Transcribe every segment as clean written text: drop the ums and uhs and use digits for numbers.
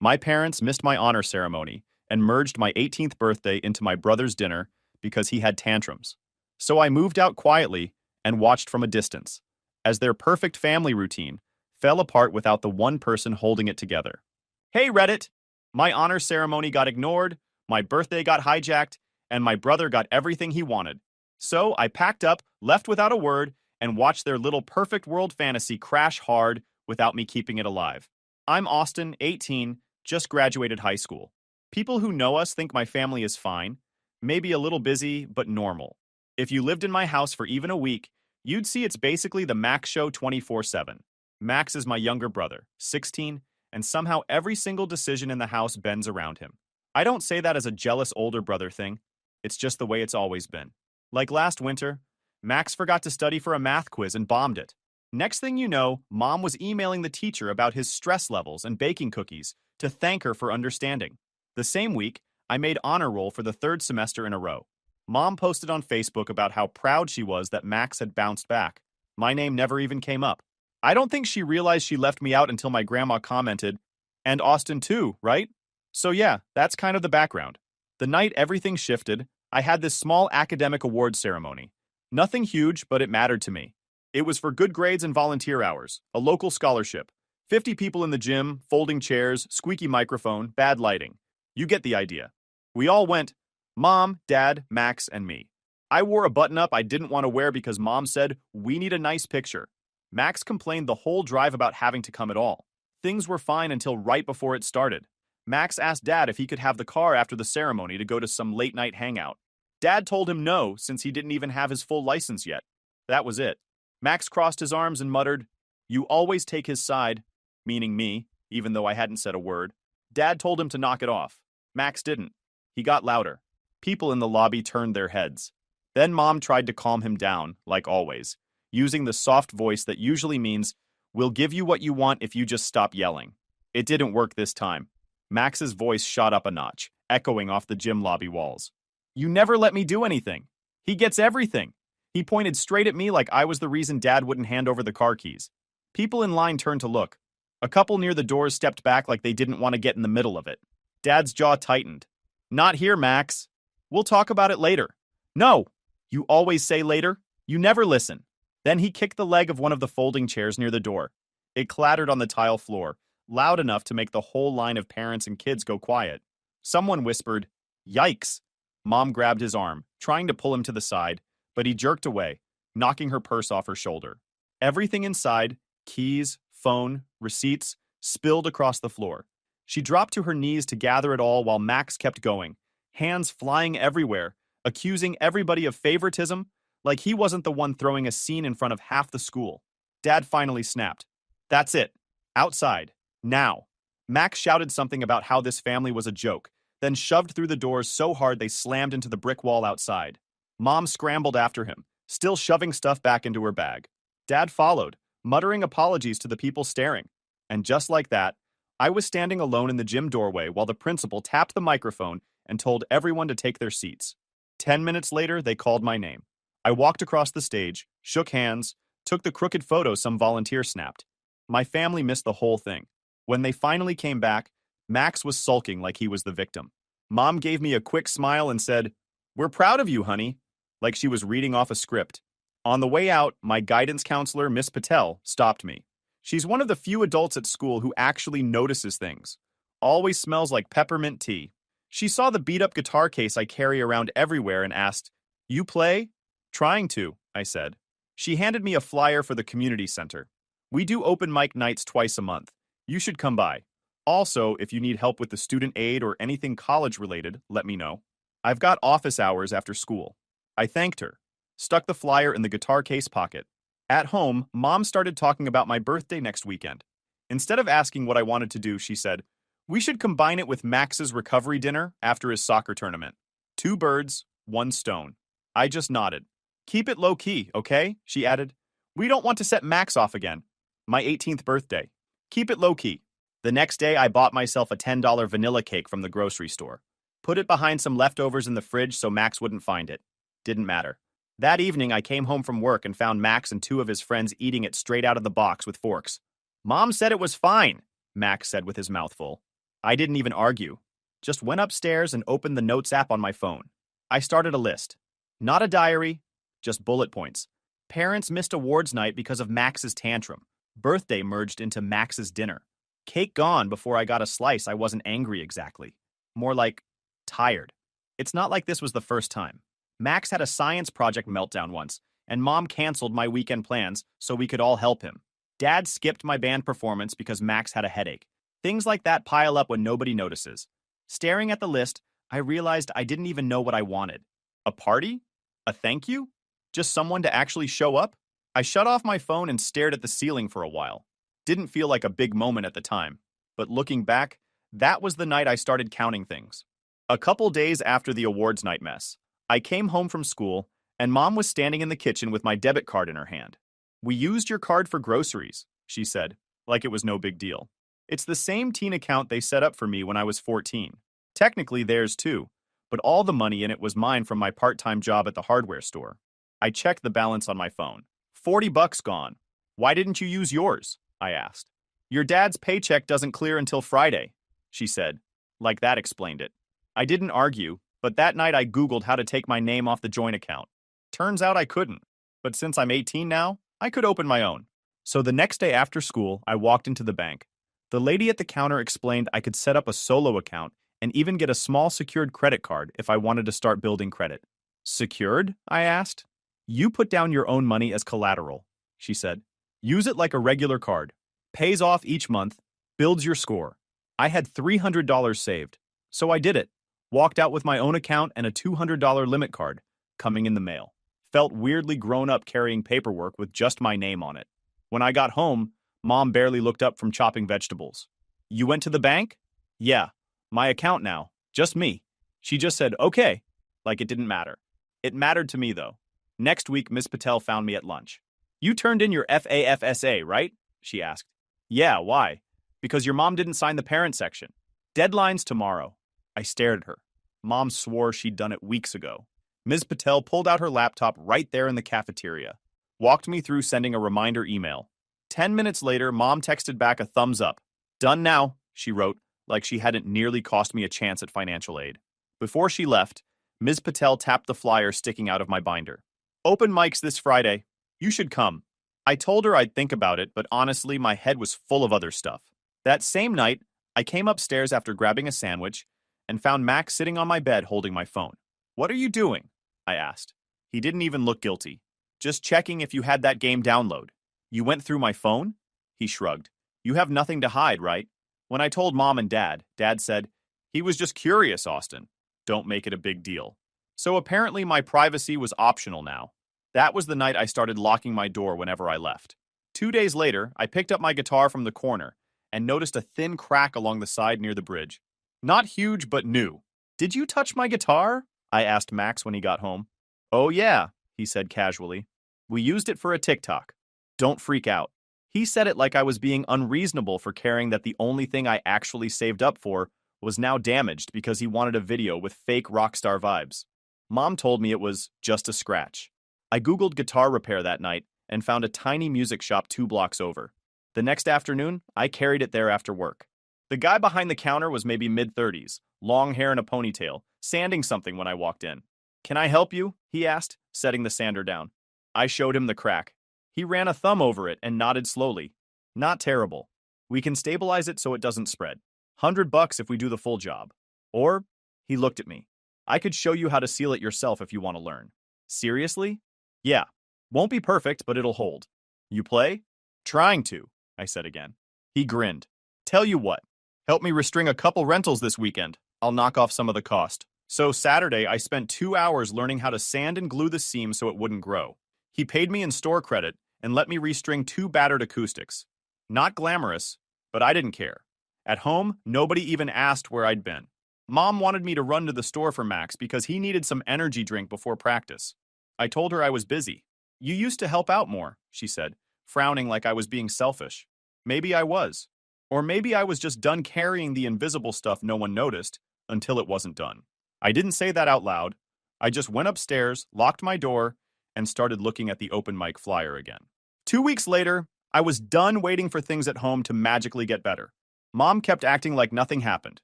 My parents missed my honor ceremony and merged my 18th birthday into my brother's dinner because he had tantrums. So I moved out quietly and watched from a distance, as their perfect family routine fell apart without the one person holding it together. Hey Reddit! My honor ceremony got ignored, my birthday got hijacked, and my brother got everything he wanted. So I packed up, left without a word, and watched their little perfect world fantasy crash hard without me keeping it alive. I'm Austin, 18, just graduated high school. People who know us think my family is fine, maybe a little busy, but normal. If you lived in my house for even a week, you'd see it's basically the Max show 24/7. Max is my younger brother, 16, and somehow every single decision in the house bends around him. I don't say that as a jealous older brother thing. It's just the way it's always been. Like last winter, Max forgot to study for a math quiz and bombed it. Next thing you know, Mom was emailing the teacher about his stress levels and baking cookies to thank her for understanding. The same week, I made honor roll for the third semester in a row. Mom posted on Facebook about how proud she was that Max had bounced back. My name never even came up. I don't think she realized she left me out until my grandma commented, "And Austin too, right?" So yeah, that's kind of the background. The night everything shifted, I had this small academic awards ceremony. Nothing huge, but it mattered to me. It was for good grades and volunteer hours, a local scholarship. 50 people in the gym, folding chairs, squeaky microphone, bad lighting. You get the idea. We all went, Mom, Dad, Max, and me. I wore a button-up I didn't want to wear because Mom said, "We need a nice picture." Max complained the whole drive about having to come at all. Things were fine until right before it started. Max asked Dad if he could have the car after the ceremony to go to some late-night hangout. Dad told him no, since he didn't even have his full license yet. That was it. Max crossed his arms and muttered, "You always take his side," meaning me, even though I hadn't said a word. Dad told him to knock it off. Max didn't. He got louder. People in the lobby turned their heads. Then Mom tried to calm him down, like always, using the soft voice that usually means, "We'll give you what you want if you just stop yelling." It didn't work this time. Max's voice shot up a notch, echoing off the gym lobby walls. "You never let me do anything. He gets everything." He pointed straight at me like I was the reason Dad wouldn't hand over the car keys. People in line turned to look. A couple near the doors stepped back like they didn't want to get in the middle of it. Dad's jaw tightened. "Not here, Max. We'll talk about it later." "No. You always say later. You never listen." Then he kicked the leg of one of the folding chairs near the door. It clattered on the tile floor, loud enough to make the whole line of parents and kids go quiet. Someone whispered, "Yikes." Mom grabbed his arm, trying to pull him to the side, but he jerked away, knocking her purse off her shoulder. Everything inside, keys, phone, receipts, spilled across the floor. She dropped to her knees to gather it all while Max kept going, hands flying everywhere, accusing everybody of favoritism, like he wasn't the one throwing a scene in front of half the school. Dad finally snapped. "That's it. Outside. Now." Max shouted something about how this family was a joke, then shoved through the doors so hard they slammed into the brick wall outside. Mom scrambled after him, still shoving stuff back into her bag. Dad followed, muttering apologies to the people staring. And just like that, I was standing alone in the gym doorway while the principal tapped the microphone and told everyone to take their seats. 10 minutes later, they called my name. I walked across the stage, shook hands, took the crooked photo some volunteer snapped. My family missed the whole thing. When they finally came back, Max was sulking like he was the victim. Mom gave me a quick smile and said, "We're proud of you, honey," like she was reading off a script. On the way out, my guidance counselor, Miss Patel, stopped me. She's one of the few adults at school who actually notices things. Always smells like peppermint tea. She saw the beat-up guitar case I carry around everywhere and asked, "You play?" "Trying to," I said. She handed me a flyer for the community center. "We do open mic nights twice a month. You should come by. Also, if you need help with the student aid or anything college-related, let me know. I've got office hours after school." I thanked her, stuck the flyer in the guitar case pocket. At home, Mom started talking about my birthday next weekend. Instead of asking what I wanted to do, she said, "We should combine it with Max's recovery dinner after his soccer tournament. 2 birds, 1 stone." I just nodded. "Keep it low-key, okay?" she added. "We don't want to set Max off again. My 18th birthday. Keep it low-key." The next day, I bought myself a $10 vanilla cake from the grocery store. Put it behind some leftovers in the fridge so Max wouldn't find it. Didn't matter. That evening, I came home from work and found Max and 2 of his friends eating it straight out of the box with forks. "Mom said it was fine," Max said with his mouth full. I didn't even argue. Just went upstairs and opened the Notes app on my phone. I started a list. Not a diary, just bullet points. Parents missed awards night because of Max's tantrum. Birthday merged into Max's dinner. Cake gone before I got a slice. I wasn't angry exactly. More like tired. It's not like this was the first time. Max had a science project meltdown once, and Mom canceled my weekend plans so we could all help him. Dad skipped my band performance because Max had a headache. Things like that pile up when nobody notices. Staring at the list, I realized I didn't even know what I wanted. A party? A thank you? Just someone to actually show up? I shut off my phone and stared at the ceiling for a while. Didn't feel like a big moment at the time, but looking back, that was the night I started counting things. A couple days after the awards night mess, I came home from school, and Mom was standing in the kitchen with my debit card in her hand. "We used your card for groceries," she said, like it was no big deal. It's the same teen account they set up for me when I was 14. Technically theirs too, but all the money in it was mine from my part-time job at the hardware store. I checked the balance on my phone. $40 gone. "Why didn't you use yours?" I asked. "Your dad's paycheck doesn't clear until Friday," she said. Like that explained it. I didn't argue, but that night I Googled how to take my name off the joint account. Turns out I couldn't. But since I'm 18 now, I could open my own. So the next day after school, I walked into the bank. The lady at the counter explained I could set up a solo account and even get a small secured credit card if I wanted to start building credit. "Secured?" I asked. "You put down your own money as collateral," she said. "Use it like a regular card. Pays off each month, builds your score." I had $300 saved, so I did it. Walked out with my own account and a $200 limit card coming in the mail. Felt weirdly grown up carrying paperwork with just my name on it. When I got home, Mom barely looked up from chopping vegetables. "You went to the bank?" "Yeah, my account now, just me." She just said, "Okay," like it didn't matter. It mattered to me, though. Next week, Miss Patel found me at lunch. "You turned in your FAFSA, right?" she asked. "Yeah, why?" "Because your mom didn't sign the parent section. Deadline's tomorrow." I stared at her. Mom swore she'd done it weeks ago. Ms. Patel pulled out her laptop right there in the cafeteria. Walked me through sending a reminder email. 10 minutes later, Mom texted back a thumbs up. "Done now," she wrote, like she hadn't nearly cost me a chance at financial aid. Before she left, Ms. Patel tapped the flyer sticking out of my binder. "Open mics this Friday. You should come." I told her I'd think about it, but honestly, my head was full of other stuff. That same night, I came upstairs after grabbing a sandwich and found Max sitting on my bed holding my phone. "What are you doing?" I asked. He didn't even look guilty. "Just checking if you had that game download." "You went through my phone?" He shrugged. "You have nothing to hide, right?" When I told Mom and Dad, Dad said, "He was just curious, Austin. Don't make it a big deal." So apparently my privacy was optional now. That was the night I started locking my door whenever I left. 2 days later, I picked up my guitar from the corner and noticed a thin crack along the side near the bridge. Not huge, but new. "Did you touch my guitar?" I asked Max when he got home. "Oh yeah," he said casually. "We used it for a TikTok. Don't freak out." He said it like I was being unreasonable for caring that the only thing I actually saved up for was now damaged because he wanted a video with fake rockstar vibes. Mom told me it was just a scratch. I Googled guitar repair that night and found a tiny music shop 2 blocks over. The next afternoon, I carried it there after work. The guy behind the counter was maybe mid-30s, long hair and a ponytail, sanding something when I walked in. "Can I help you?" he asked, setting the sander down. I showed him the crack. He ran a thumb over it and nodded slowly. "Not terrible. We can stabilize it so it doesn't spread. $100 if we do the full job." Or, he looked at me. "I could show you how to seal it yourself if you want to learn." "Seriously?" "Yeah. Won't be perfect, but it'll hold." "You play?" "Trying to," I said again. He grinned. "Tell you what. Help me restring a couple rentals this weekend. I'll knock off some of the cost." So Saturday, I spent 2 hours learning how to sand and glue the seam so it wouldn't grow. He paid me in store credit and let me restring 2 battered acoustics. Not glamorous, but I didn't care. At home, nobody even asked where I'd been. Mom wanted me to run to the store for Max because he needed some energy drink before practice. I told her I was busy. "You used to help out more," she said, frowning like I was being selfish. Maybe I was. Or maybe I was just done carrying the invisible stuff no one noticed until it wasn't done. I didn't say that out loud. I just went upstairs, locked my door, and started looking at the open mic flyer again. 2 weeks later, I was done waiting for things at home to magically get better. Mom kept acting like nothing happened.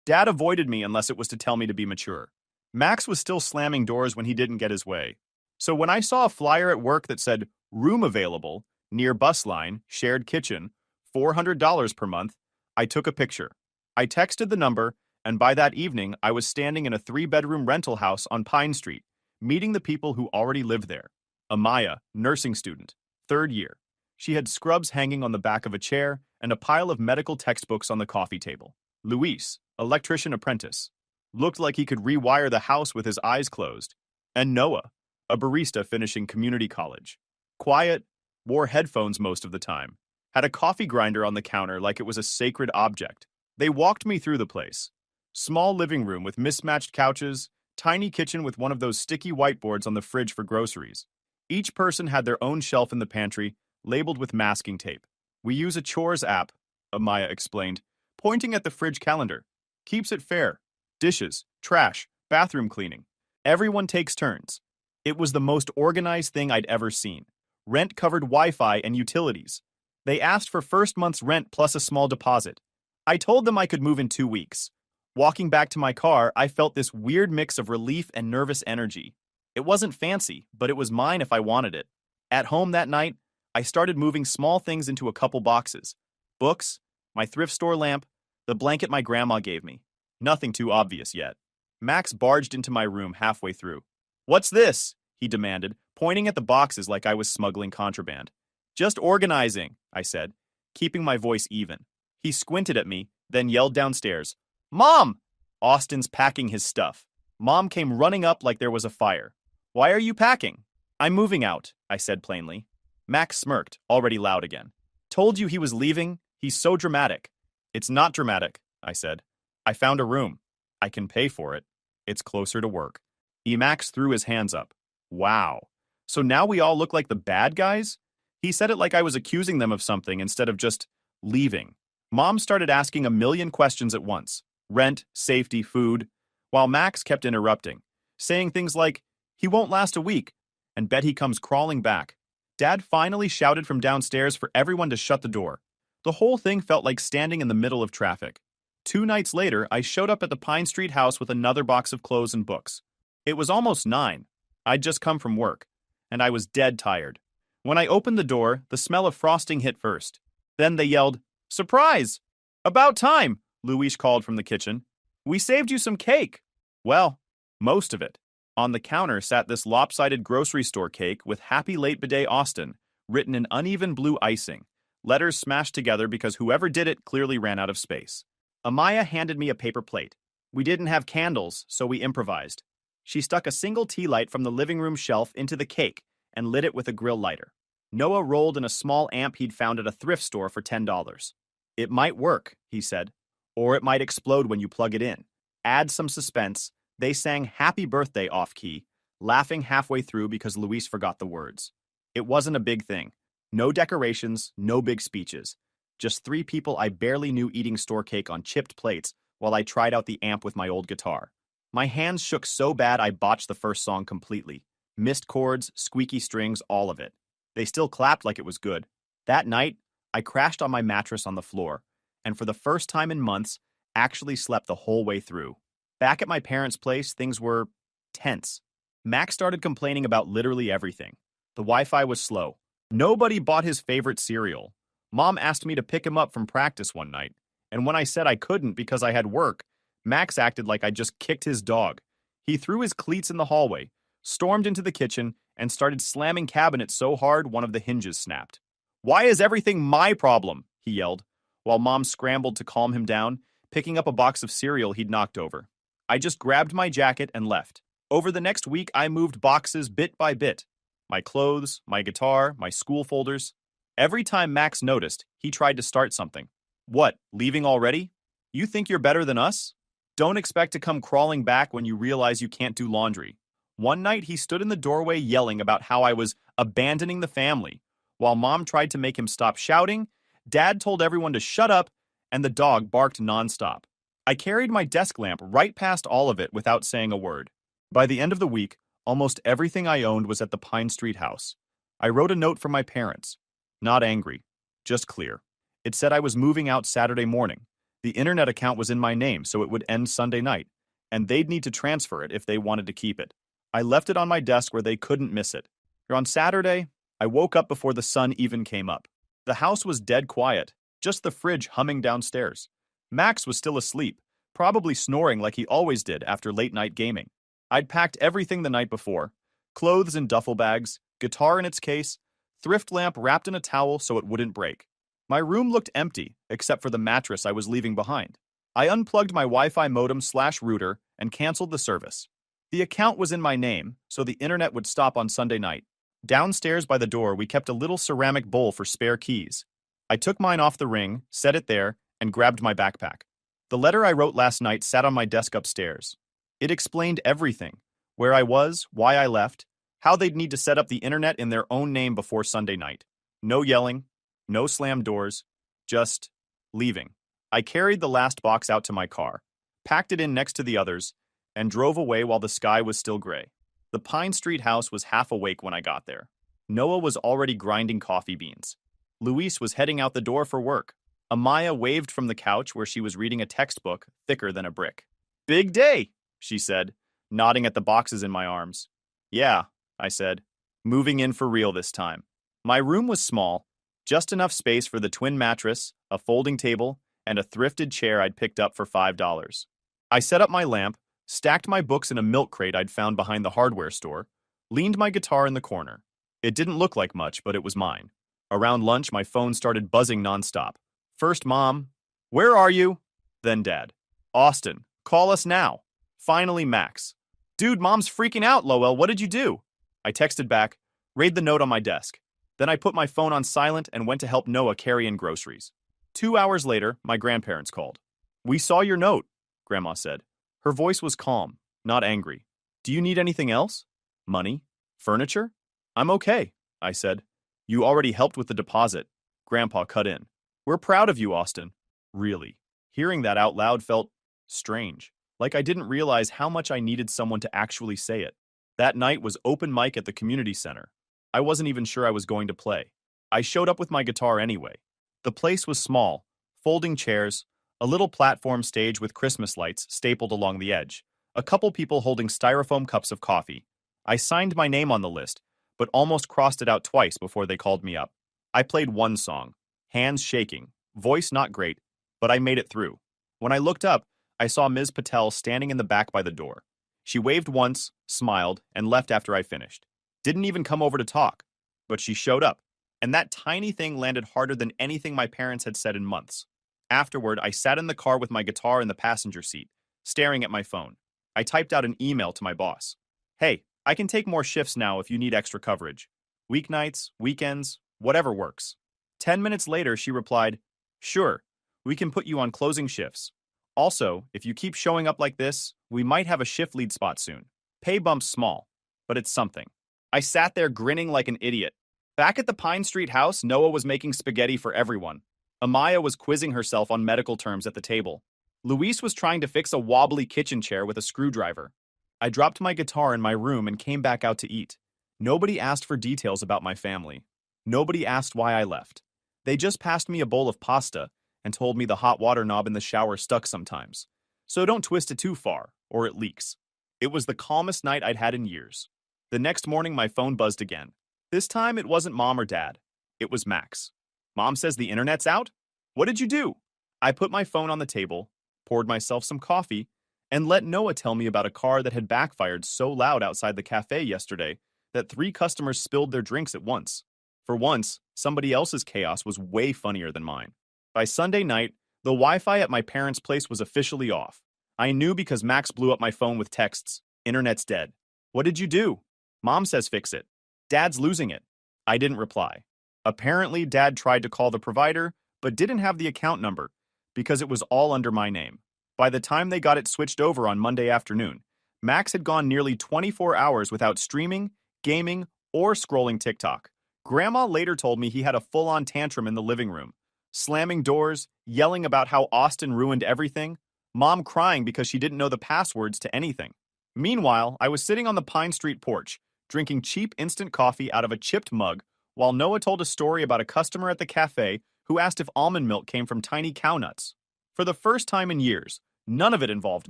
Dad avoided me unless it was to tell me to be mature. Max was still slamming doors when he didn't get his way. So when I saw a flyer at work that said, room available, near bus line, shared kitchen, $400 per month, I took a picture. I texted the number, and by that evening, I was standing in a 3-bedroom rental house on Pine Street, meeting the people who already lived there. Amaya, nursing student, 3rd year. She had scrubs hanging on the back of a chair and a pile of medical textbooks on the coffee table. Luis, electrician apprentice, looked like he could rewire the house with his eyes closed. And Noah, a barista finishing community college. Quiet, wore headphones most of the time, had a coffee grinder on the counter like it was a sacred object. They walked me through the place. Small living room with mismatched couches, tiny kitchen with one of those sticky whiteboards on the fridge for groceries. Each person had their own shelf in the pantry, labeled with masking tape. We use a chores app, Amaya explained, pointing at the fridge calendar. Keeps it fair. Dishes, trash, bathroom cleaning. Everyone takes turns. It was the most organized thing I'd ever seen. Rent covered Wi-Fi and utilities. They asked for first month's rent plus a small deposit. I told them I could move in 2 weeks. Walking back to my car, I felt this weird mix of relief and nervous energy. It wasn't fancy, but it was mine if I wanted it. At home that night, I started moving small things into a couple boxes. Books, my thrift store lamp, the blanket my grandma gave me. Nothing too obvious yet. Max barged into my room halfway through. "What's this?" he demanded, pointing at the boxes like I was smuggling contraband. "Just organizing," I said, keeping my voice even. He squinted at me, then yelled downstairs, "Mom!" Austin's packing his stuff. Mom came running up like there was a fire. "Why are you packing?" "I'm moving out," I said plainly. Max smirked, already loud again. "Told you he was leaving? He's so dramatic." "It's not dramatic," I said. "I found a room. I can pay for it. It's closer to work." Max threw his hands up. "Wow. So now we all look like the bad guys?" He said it like I was accusing them of something instead of just leaving. Mom started asking a million questions at once. Rent, safety, food, while Max kept interrupting, saying things like, "He won't last a week," and bet he comes crawling back. Dad finally shouted from downstairs for everyone to shut the door. The whole thing felt like standing in the middle of traffic. 2 nights later, I showed up at the Pine Street house with another box of clothes and books. It was almost 9. I'd just come from work, and I was dead tired. When I opened the door, the smell of frosting hit first. Then they yelled, "Surprise!" "About time," Luis called from the kitchen. "We saved you some cake." Well, most of it. On the counter sat this lopsided grocery store cake with "Happy Late Bidet Austin" written in uneven blue icing, letters smashed together because whoever did it clearly ran out of space. Amaya handed me a paper plate. We didn't have candles, so we improvised. She stuck a single tea light from the living room shelf into the cake and lit it with a grill lighter. Noah rolled in a small amp he'd found at a thrift store for $10. "It might work," he said, "or it might explode when you plug it in." Add some suspense. They sang "Happy Birthday" off-key, laughing halfway through because Luis forgot the words. It wasn't a big thing. No decorations, no big speeches. Just 3 people I barely knew eating store cake on chipped plates while I tried out the amp with my old guitar. My hands shook so bad I botched the first song completely. Missed chords, squeaky strings, all of it. They still clapped like it was good. That night, I crashed on my mattress on the floor, and for the first time in months, actually slept the whole way through. Back at my parents' place, things were tense. Max started complaining about literally everything. The Wi-Fi was slow. Nobody bought his favorite cereal. Mom asked me to pick him up from practice one night, and when I said I couldn't because I had work, Max acted like I just kicked his dog. He threw his cleats in the hallway, stormed into the kitchen, and started slamming cabinets so hard one of the hinges snapped. "Why is everything my problem?" he yelled, while Mom scrambled to calm him down, picking up a box of cereal he'd knocked over. I just grabbed my jacket and left. Over the next week, I moved boxes bit by bit. My clothes, my guitar, my school folders. Every time Max noticed, he tried to start something. "What, leaving already? You think you're better than us? Don't expect to come crawling back when you realize you can't do laundry." One night, he stood in the doorway yelling about how I was abandoning the family. While Mom tried to make him stop shouting, Dad told everyone to shut up, and the dog barked nonstop. I carried my desk lamp right past all of it without saying a word. By the end of the week, almost everything I owned was at the Pine Street house. I wrote a note from my parents. Not angry, just clear. It said I was moving out Saturday morning, The internet account was in my name, so it would end Sunday night, and they'd need to transfer it if they wanted to keep it. I left it on my desk where they couldn't miss it. On Saturday, I woke up before the sun even came up. The house was dead quiet, just the fridge humming downstairs. Max was still asleep, probably snoring like he always did after late-night gaming. I'd packed everything the night before: clothes in duffel bags, guitar in its case, thrift lamp wrapped in a towel so it wouldn't break. My room looked empty, except for the mattress I was leaving behind. I unplugged my Wi-Fi modem/router and canceled the service. The account was in my name, so the internet would stop on Sunday night. Downstairs by the door, we kept a little ceramic bowl for spare keys. I took mine off the ring, set it there, and grabbed my backpack. The letter I wrote last night sat on my desk upstairs. It explained everything: where I was, why I left, how they'd need to set up the internet in their own name before Sunday night. No yelling, no slammed doors, just leaving. I carried the last box out to my car, packed it in next to the others, and drove away while the sky was still gray. The Pine Street house was half awake when I got there. Noah was already grinding coffee beans. Luis was heading out the door for work. Amaya waved from the couch where she was reading a textbook thicker than a brick. "Big day," she said, nodding at the boxes in my arms. "Yeah," I said, moving in for real this time. My room was small, just enough space for the twin mattress, a folding table, and a thrifted chair I'd picked up for $5. I set up my lamp, stacked my books in a milk crate I'd found behind the hardware store, leaned my guitar in the corner. It didn't look like much, but it was mine. Around lunch, my phone started buzzing nonstop. First Mom, "Where are you?" Then Dad, "Austin, call us now." Finally Max, "Dude, Mom's freaking out, Lowell, what did you do?" I texted back, "Read the note on my desk." Then I put my phone on silent and went to help Noah carry in groceries. 2 hours later, my grandparents called. "We saw your note," Grandma said. Her voice was calm, not angry. "Do you need anything else? Money? Furniture?" "I'm okay," I said. "You already helped with the deposit." Grandpa cut in. "We're proud of you, Austin." Really. Hearing that out loud felt strange, like I didn't realize how much I needed someone to actually say it. That night was open mic at the community center. I wasn't even sure I was going to play. I showed up with my guitar anyway. The place was small, folding chairs, a little platform stage with Christmas lights stapled along the edge, a couple people holding styrofoam cups of coffee. I signed my name on the list, but almost crossed it out twice before they called me up. I played one song, hands shaking, voice not great, but I made it through. When I looked up, I saw Ms. Patel standing in the back by the door. She waved once, smiled, and left after I finished. Didn't even come over to talk, but she showed up, and that tiny thing landed harder than anything my parents had said in months. Afterward, I sat in the car with my guitar in the passenger seat, staring at my phone. I typed out an email to my boss. "Hey, I can take more shifts now if you need extra coverage. Weeknights, weekends, whatever works." 10 minutes later, she replied, "Sure, we can put you on closing shifts. Also, if you keep showing up like this, we might have a shift lead spot soon. Pay bump's small, but it's something." I sat there grinning like an idiot. Back at the Pine Street house, Noah was making spaghetti for everyone. Amaya was quizzing herself on medical terms at the table. Luis was trying to fix a wobbly kitchen chair with a screwdriver. I dropped my guitar in my room and came back out to eat. Nobody asked for details about my family. Nobody asked why I left. They just passed me a bowl of pasta and told me the hot water knob in the shower stuck sometimes. So don't twist it too far, or it leaks. It was the calmest night I'd had in years. The next morning, my phone buzzed again. This time, it wasn't Mom or Dad. It was Max. "Mom says the internet's out? What did you do?" I put my phone on the table, poured myself some coffee, and let Noah tell me about a car that had backfired so loud outside the cafe yesterday that 3 customers spilled their drinks at once. For once, somebody else's chaos was way funnier than mine. By Sunday night, the Wi-Fi at my parents' place was officially off. I knew because Max blew up my phone with texts, "Internet's dead." "What did you do?" "Mom says fix it." "Dad's losing it." I didn't reply. Apparently, Dad tried to call the provider, but didn't have the account number because it was all under my name. By the time they got it switched over on Monday afternoon, Max had gone nearly 24 hours without streaming, gaming, or scrolling TikTok. Grandma later told me he had a full-on tantrum in the living room, slamming doors, yelling about how Austin ruined everything, Mom crying because she didn't know the passwords to anything. Meanwhile, I was sitting on the Pine Street porch, drinking cheap instant coffee out of a chipped mug, while Noah told a story about a customer at the cafe who asked if almond milk came from tiny cow nuts. For the first time in years, none of it involved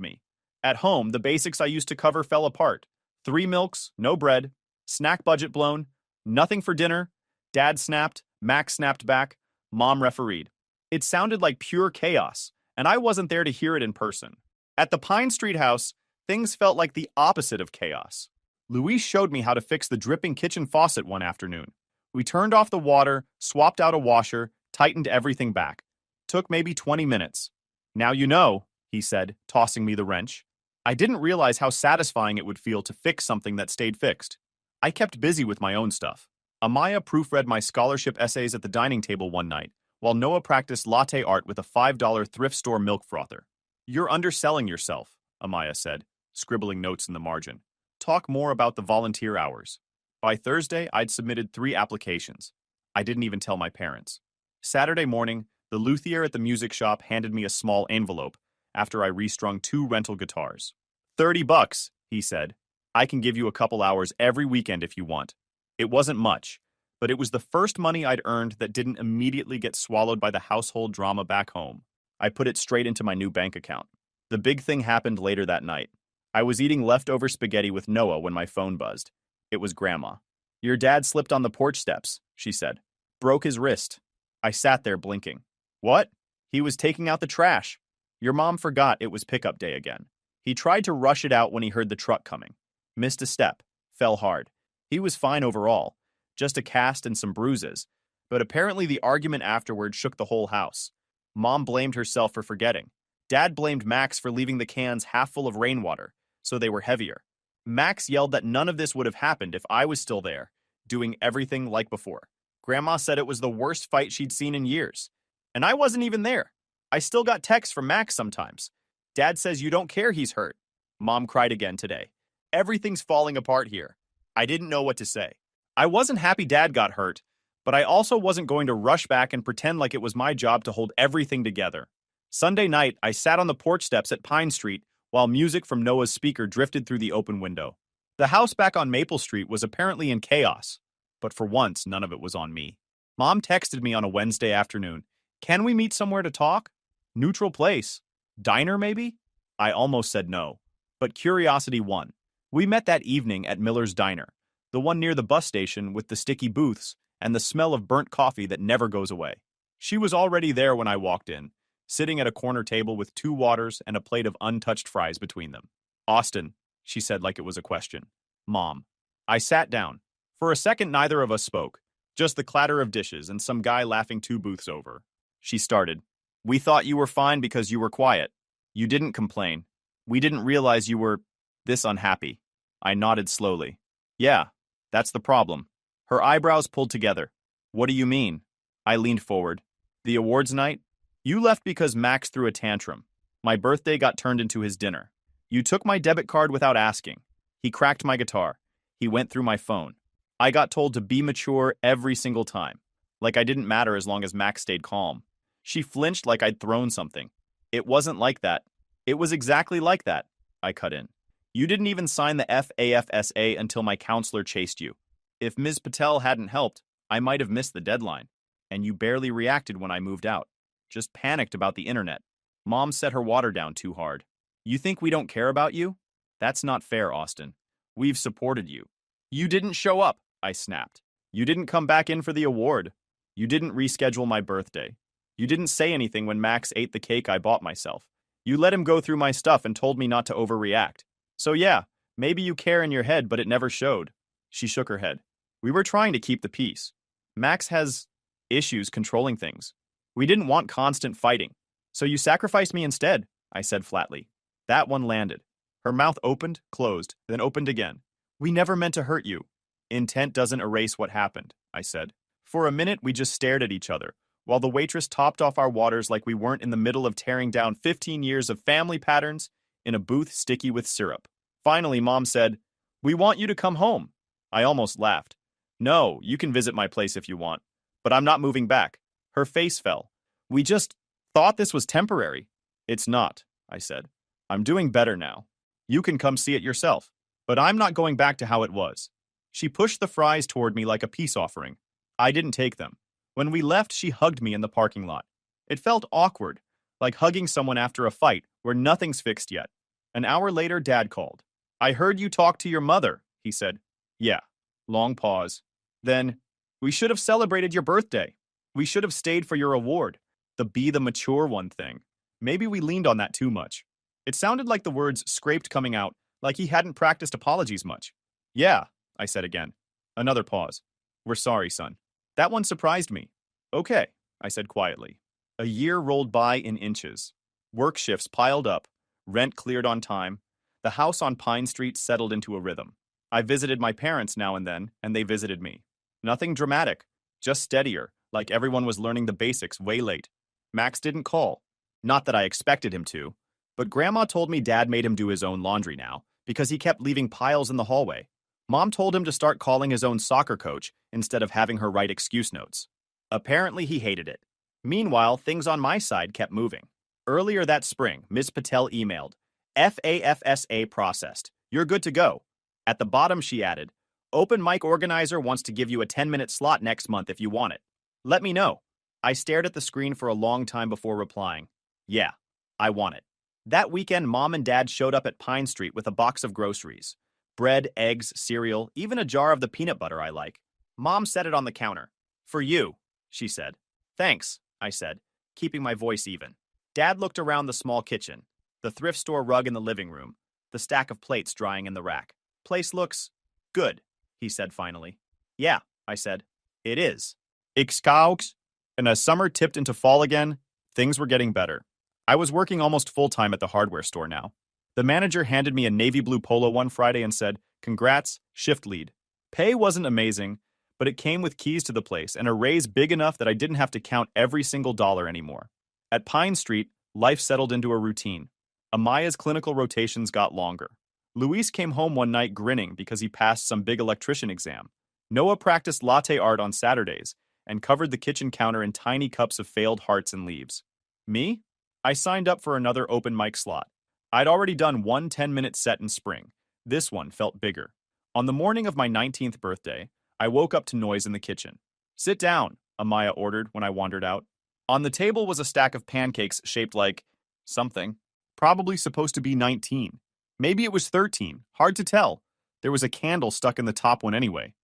me. At home, the basics I used to cover fell apart. 3 milks, no bread, snack budget blown, nothing for dinner, dad snapped, Max snapped back, mom refereed. It sounded like pure chaos, and I wasn't there to hear it in person. At the Pine Street house, things felt like the opposite of chaos. Louise showed me how to fix the dripping kitchen faucet one afternoon. We turned off the water, swapped out a washer, tightened everything back. Took maybe 20 minutes. Now you know, he said, tossing me the wrench. I didn't realize how satisfying it would feel to fix something that stayed fixed. I kept busy with my own stuff. Amaya proofread my scholarship essays at the dining table one night, while Noah practiced latte art with a $5 thrift store milk frother. You're underselling yourself, Amaya said, scribbling notes in the margin. Talk more about the volunteer hours. By Thursday, I'd submitted 3 applications. I didn't even tell my parents. Saturday morning, the luthier at the music shop handed me a small envelope after I restrung 2 rental guitars. $30, he said. I can give you a couple hours every weekend if you want. It wasn't much, but it was the first money I'd earned that didn't immediately get swallowed by the household drama back home. I put it straight into my new bank account. The big thing happened later that night. I was eating leftover spaghetti with Noah when my phone buzzed. It was Grandma. Your dad slipped on the porch steps, she said. Broke his wrist. I sat there blinking. What? He was taking out the trash. Your mom forgot it was pickup day again. He tried to rush it out when he heard the truck coming. Missed a step. Fell hard. He was fine overall. Just a cast and some bruises. But apparently the argument afterward shook the whole house. Mom blamed herself for forgetting. Dad blamed Max for leaving the cans half full of rainwater, so they were heavier. Max yelled that none of this would have happened if I was still there, doing everything like before. Grandma said it was the worst fight she'd seen in years. And I wasn't even there. I still got texts from Max sometimes. Dad says you don't care he's hurt. Mom cried again today. Everything's falling apart here. I didn't know what to say. I wasn't happy Dad got hurt, but I also wasn't going to rush back and pretend like it was my job to hold everything together. Sunday night, I sat on the porch steps at Pine Street while music from Noah's speaker drifted through the open window. The house back on Maple Street was apparently in chaos, but for once, none of it was on me. Mom texted me on a Wednesday afternoon. Can we meet somewhere to talk? Neutral place. Diner, maybe? I almost said no, but curiosity won. We met that evening at Miller's Diner, the one near the bus station with the sticky booths and the smell of burnt coffee that never goes away. She was already there when I walked in, sitting at a corner table with 2 waters and a plate of untouched fries between them. Austin, she said like it was a question. Mom. I sat down. For a second, neither of us spoke, just the clatter of dishes and some guy laughing 2 booths over. She started. We thought you were fine because you were quiet. You didn't complain. We didn't realize you were this unhappy. I nodded slowly. Yeah, that's the problem. Her eyebrows pulled together. What do you mean? I leaned forward. The awards night? You left because Max threw a tantrum. My birthday got turned into his dinner. You took my debit card without asking. He cracked my guitar. He went through my phone. I got told to be mature every single time. Like I didn't matter as long as Max stayed calm. She flinched like I'd thrown something. It wasn't like that. It was exactly like that, I cut in. You didn't even sign the FAFSA until my counselor chased you. If Ms. Patel hadn't helped, I might have missed the deadline. And you barely reacted when I moved out. Just panicked about the internet. Mom set her water down too hard. You think we don't care about you? That's not fair, Austin. We've supported you. You didn't show up, I snapped. You didn't come back in for the award. You didn't reschedule my birthday. You didn't say anything when Max ate the cake I bought myself. You let him go through my stuff and told me not to overreact. So yeah, maybe you care in your head, but it never showed. She shook her head. We were trying to keep the peace. Max has issues controlling things. We didn't want constant fighting. So you sacrificed me instead, I said flatly. That one landed. Her mouth opened, closed, then opened again. We never meant to hurt you. Intent doesn't erase what happened, I said. For a minute, we just stared at each other, while the waitress topped off our waters like we weren't in the middle of tearing down 15 years of family patterns in a booth sticky with syrup. Finally, Mom said, We want you to come home. I almost laughed. No, you can visit my place if you want, but I'm not moving back. Her face fell. We just thought this was temporary. It's not, I said. I'm doing better now. You can come see it yourself, but I'm not going back to how it was. She pushed the fries toward me like a peace offering. I didn't take them. When we left, she hugged me in the parking lot. It felt awkward, like hugging someone after a fight where nothing's fixed yet. An hour later, Dad called. I heard you talk to your mother, he said. Yeah. Long pause. Then, we should have celebrated your birthday. We should have stayed for your award. The be the mature one thing. Maybe we leaned on that too much. It sounded like the words scraped coming out, like he hadn't practiced apologies much. Yeah, I said again. Another pause. We're sorry, son. That one surprised me. Okay, I said quietly. A year rolled by in inches. Work shifts piled up, rent cleared on time, the house on Pine Street settled into a rhythm. I visited my parents now and then, and they visited me. Nothing dramatic, just steadier, like everyone was learning the basics way late. Max didn't call. Not that I expected him to, but Grandma told me Dad made him do his own laundry now, because he kept leaving piles in the hallway. Mom told him to start calling his own soccer coach instead of having her write excuse notes. Apparently he hated it. Meanwhile, things on my side kept moving. Earlier that spring, Ms. Patel emailed, FAFSA processed. You're good to go. At the bottom, she added, Open mic organizer wants to give you a 10-minute slot next month if you want it. Let me know. I stared at the screen for a long time before replying. Yeah, I want it. That weekend, Mom and Dad showed up at Pine Street with a box of groceries. Bread, eggs, cereal, even a jar of the peanut butter I like. Mom set it on the counter. For you, she said. Thanks, I said, keeping my voice even. Dad looked around the small kitchen, the thrift store rug in the living room, the stack of plates drying in the rack. Place looks good, he said finally. Yeah, I said. It is. Ixcaux. And as summer tipped into fall again, things were getting better. I was working almost full-time at the hardware store now. The manager handed me a navy blue polo one Friday and said, Congrats, shift lead. Pay wasn't amazing, but it came with keys to the place and a raise big enough that I didn't have to count every single dollar anymore. At Pine Street, life settled into a routine. Amaya's clinical rotations got longer. Luis came home one night grinning because he passed some big electrician exam. Noah practiced latte art on Saturdays and covered the kitchen counter in tiny cups of failed hearts and leaves. Me? I signed up for another open mic slot. I'd already done one 10-minute set in spring. This one felt bigger. On the morning of my 19th birthday, I woke up to noise in the kitchen. Sit down, Amaya ordered when I wandered out. On the table was a stack of pancakes shaped like something. Probably supposed to be 19. Maybe it was 13. Hard to tell. There was a candle stuck in the top one anyway.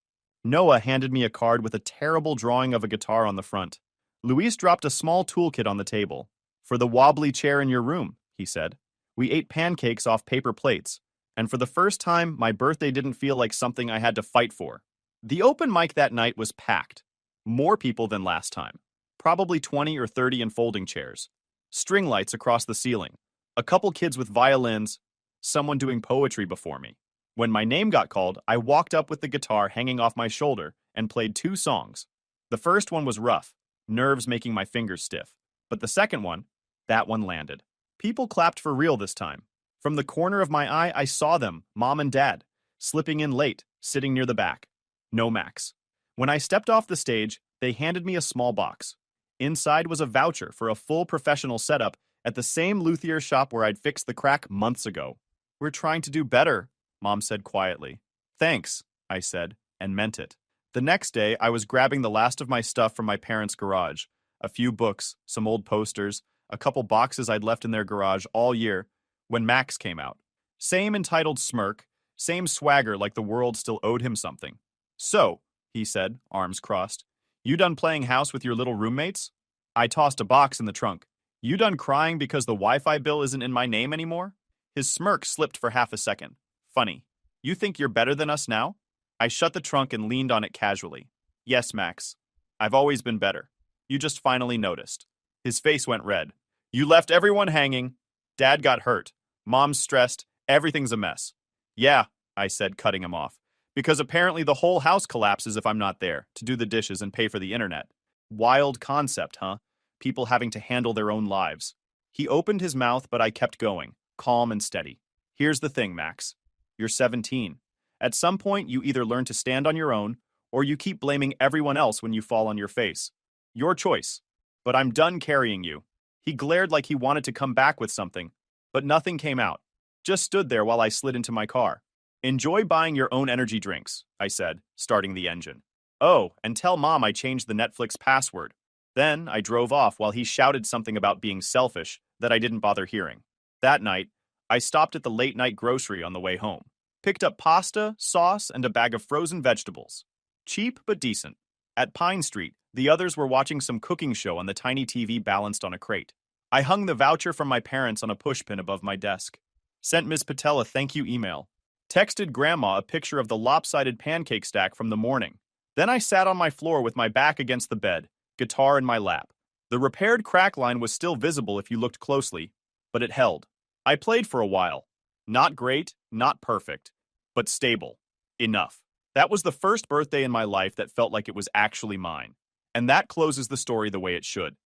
Noah handed me a card with a terrible drawing of a guitar on the front. Luis dropped a small toolkit on the table. For the wobbly chair in your room, he said. We ate pancakes off paper plates, and for the first time, my birthday didn't feel like something I had to fight for. The open mic that night was packed. More people than last time. Probably 20 or 30 in folding chairs. String lights across the ceiling. A couple kids with violins. Someone doing poetry before me. When my name got called, I walked up with the guitar hanging off my shoulder and played 2 songs. The first one was rough, nerves making my fingers stiff. But the second one, that one landed. People clapped for real this time. From the corner of my eye, I saw them, Mom and Dad, slipping in late, sitting near the back. No Max. When I stepped off the stage, they handed me a small box. Inside was a voucher for a full professional setup at the same luthier shop where I'd fixed the crack months ago. We're trying to do better, Mom said quietly. Thanks, I said, and meant it. The next day, I was grabbing the last of my stuff from my parents' garage. A few books, some old posters, a couple boxes I'd left in their garage all year, when Max came out. Same entitled smirk, same swagger like the world still owed him something. So, he said, arms crossed, you done playing house with your little roommates? I tossed a box in the trunk. You done crying because the Wi-Fi bill isn't in my name anymore? His smirk slipped for half a second. Funny. You think you're better than us now? I shut the trunk and leaned on it casually. Yes, Max. I've always been better. You just finally noticed. His face went red. You left everyone hanging. Dad got hurt. Mom's stressed. Everything's a mess. Yeah, I said, cutting him off. Because apparently the whole house collapses if I'm not there to do the dishes and pay for the internet. Wild concept, huh? People having to handle their own lives. He opened his mouth, but I kept going, calm and steady. Here's the thing, Max. You're 17. At some point, you either learn to stand on your own, or you keep blaming everyone else when you fall on your face. Your choice. But I'm done carrying you. He glared like he wanted to come back with something, but nothing came out. Just stood there while I slid into my car. Enjoy buying your own energy drinks, I said, starting the engine. Oh, and tell Mom I changed the Netflix password. Then I drove off while he shouted something about being selfish that I didn't bother hearing. That night, I stopped at the late-night grocery on the way home. Picked up pasta, sauce, and a bag of frozen vegetables. Cheap but decent. At Pine Street, the others were watching some cooking show on the tiny TV balanced on a crate. I hung the voucher from my parents on a pushpin above my desk. Sent Ms. Patel a thank you email. Texted Grandma a picture of the lopsided pancake stack from the morning. Then I sat on my floor with my back against the bed, guitar in my lap. The repaired crack line was still visible if you looked closely, but it held. I played for a while. Not great, not perfect, but stable. Enough. That was the first birthday in my life that felt like it was actually mine. And that closes the story the way it should.